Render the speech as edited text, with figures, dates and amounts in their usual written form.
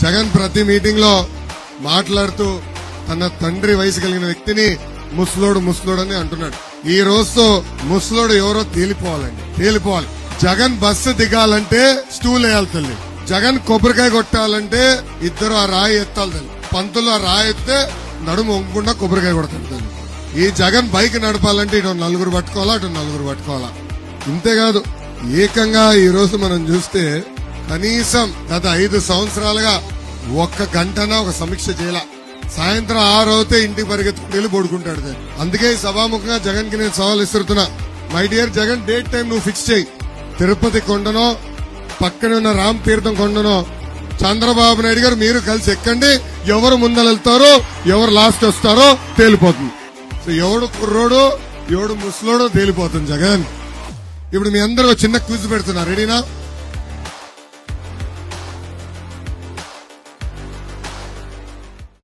జగన్ ప్రతి మీటింగ్ లో మాట్లాడుతూ తన తండ్రి వయసు కలిగిన వ్యక్తిని ముసలోడు అని అంటున్నాడు. ఈ రోజుతో ముసలోడు ఎవరో తేలిపోవాలి. జగన్ బస్సు దిగాలంటే స్టూల్ వేయాలి తల్లి. జగన్ కొబ్బరికాయ కొట్టాలంటే ఇద్దరు ఆ రాయి ఎత్తాలి తల్లి. పంతులు ఆ రాయి ఎత్తే నడుము వంగకుండా కొబ్బరికాయ కొడతాడు తల్లి. ఈ జగన్ బైక్ నడపాలంటే ఇటు నలుగురు పట్టుకోవాలా, అటు నలుగురు పట్టుకోవాలా. ఇంతేకాదు, ఏకంగా ఈ రోజు మనం చూస్తే కనీసం గత 5 సంవత్సరాలుగా ఒక్క గంటనా ఒక సమీక్ష చేయాల. సాయంత్రం 6 అవుతే ఇంటికి పరిగెత్తుకుని పడుకుంటాడు. అందుకే ఈ సభాముఖంగా జగన్ కి నేను సవాల్ ఇస్తున్నా. My dear Jagan, date time నువ్వు ఫిక్స్ చేయి. తిరుపతి కొండనో పక్కనే ఉన్న రామ్ తీర్థం కొండనో చంద్రబాబు నాయుడు గారు మీరు కలిసి ఎక్కండి. ఎవరు ముందరెళ్తారో ఎవరు లాస్ట్ వస్తారో తేలిపోతుంది. సో ఎవడు కుర్రోడు ఎవడు ముసలోడో తేలిపోతుంది జగన్. ఇప్పుడు మీ అందరూ చిన్న క్విజ్ పెడుతున్నారు, రెడీనా?